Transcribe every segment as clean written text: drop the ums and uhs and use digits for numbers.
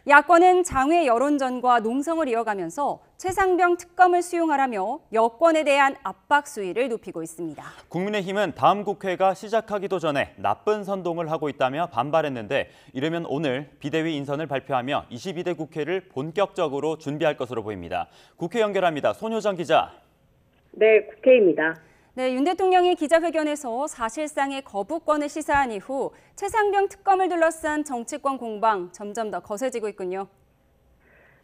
야권은 장외 여론전과 농성을 이어가면서 최상병 특검을 수용하라며 여권에 대한 압박 수위를 높이고 있습니다. 국민의힘은 다음 국회가 시작하기도 전에 나쁜 선동을 하고 있다며 반발했는데 이르면 오늘 비대위 인선을 발표하며 22대 국회를 본격적으로 준비할 것으로 보입니다. 국회 연결합니다. 손효정 기자. 네, 국회입니다. 네, 윤 대통령이 기자회견에서 사실상의 거부권을 시사한 이후 최상병 특검을 둘러싼 정치권 공방 점점 더 거세지고 있군요.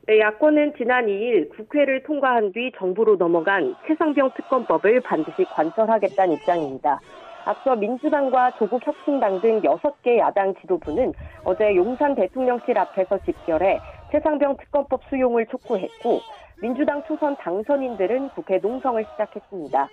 네, 야권은 지난 2일 국회를 통과한 뒤 정부로 넘어간 최상병 특검법을 반드시 관철하겠다는 입장입니다. 앞서 민주당과 조국혁신당 등 6개 야당 지도부는 어제 용산 대통령실 앞에서 집결해 최상병 특검법 수용을 촉구했고 민주당 초선 당선인들은 국회 농성을 시작했습니다.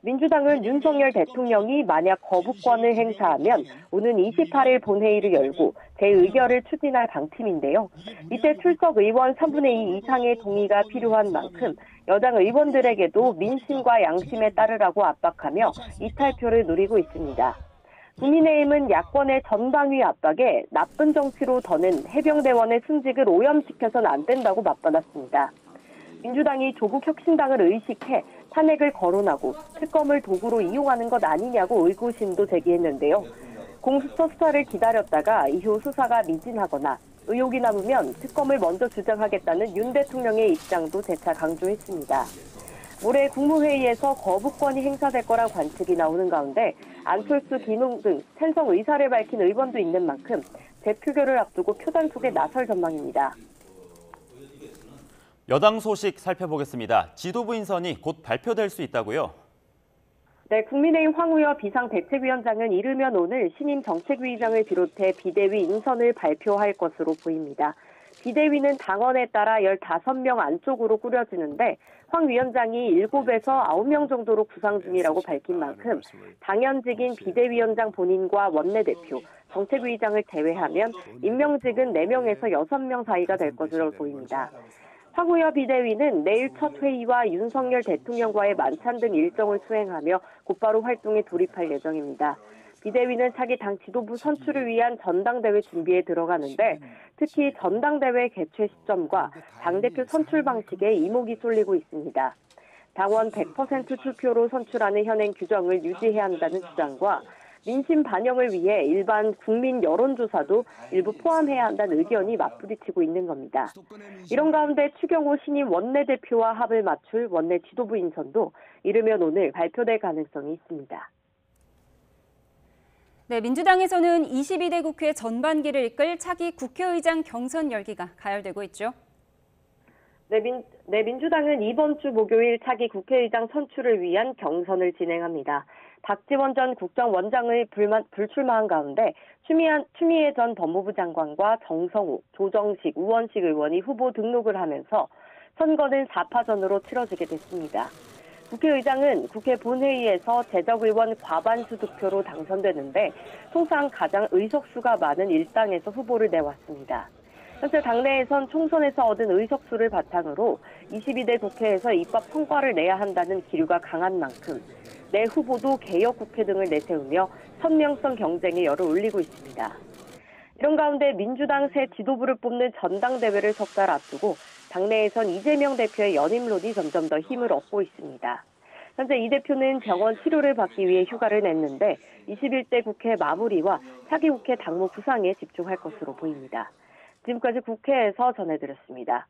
민주당은 윤석열 대통령이 만약 거부권을 행사하면 오는 28일 본회의를 열고 재의결을 추진할 방침인데요. 이때 출석 의원 3분의 2 이상의 동의가 필요한 만큼 여당 의원들에게도 민심과 양심에 따르라고 압박하며 이탈표를 노리고 있습니다. 국민의힘은 야권의 전방위 압박에 나쁜 정치로 더는 해병대원의 승직을 오염시켜서는 안 된다고 맞받았습니다. 민주당이 조국혁신당을 의식해 탄핵을 거론하고 특검을 도구로 이용하는 것 아니냐고 의구심도 제기했는데요. 공수처 수사를 기다렸다가 이후 수사가 미진하거나 의혹이 남으면 특검을 먼저 주장하겠다는 윤 대통령의 입장도 재차 강조했습니다. 올해 국무회의에서 거부권이 행사될 거란 관측이 나오는 가운데 안철수, 김웅 등 찬성 의사를 밝힌 의원도 있는 만큼 재표결을 앞두고 표단 속에 나설 전망입니다. 여당 소식 살펴보겠습니다. 지도부 인선이 곧 발표될 수 있다고요? 네, 국민의힘 황우여 비상대책위원장은 이르면 오늘 신임 정책위의장을 비롯해 비대위 인선을 발표할 것으로 보입니다. 비대위는 당원에 따라 15명 안쪽으로 꾸려지는데 황 위원장이 7에서 9명 정도로 구상 중이라고 밝힌 만큼 당연직인 비대위원장 본인과 원내대표, 정책위의장을 제외하면 임명직은 4명에서 6명 사이가 될 것으로 보입니다. 황우여 비대위는 내일 첫 회의와 윤석열 대통령과의 만찬 등 일정을 수행하며 곧바로 활동에 돌입할 예정입니다. 비대위는 차기 당 지도부 선출을 위한 전당대회 준비에 들어가는데 특히 전당대회 개최 시점과 당대표 선출 방식에 이목이 쏠리고 있습니다. 당원 100% 투표로 선출하는 현행 규정을 유지해야 한다는 주장과 민심 반영을 위해 일반 국민 여론조사도 일부 포함해야 한다는 의견이 맞부딪히고 있는 겁니다. 이런 가운데 추경호 신임 원내대표와 합을 맞출 원내 지도부 인선도 이르면 오늘 발표될 가능성이 있습니다. 네, 민주당에서는 22대 국회 전반기를 이끌 차기 국회의장 경선 열기가 가열되고 있죠. 민주당은 이번 주 목요일 차기 국회의장 선출을 위한 경선을 진행합니다. 박지원 전 국정원장의 불출마한 가운데 추미애 전 법무부 장관과 정성호, 조정식, 우원식 의원이 후보 등록을 하면서 선거는 4파전으로 치러지게 됐습니다. 국회의장은 국회 본회의에서 재적의원 과반수 득표로 당선되는데 통상 가장 의석수가 많은 일당에서 후보를 내왔습니다. 현재 당내에선 총선에서 얻은 의석수를 바탕으로 22대 국회에서 입법 성과를 내야 한다는 기류가 강한 만큼 내 후보도 개혁국회 등을 내세우며 선명성 경쟁에 열을 올리고 있습니다. 이런 가운데 민주당 새 지도부를 뽑는 전당대회를 석 달 앞두고 당내에선 이재명 대표의 연임론이 점점 더 힘을 얻고 있습니다. 현재 이 대표는 병원 치료를 받기 위해 휴가를 냈는데 21대 국회 마무리와 차기 국회 당무 구상에 집중할 것으로 보입니다. 지금까지 국회에서 전해드렸습니다.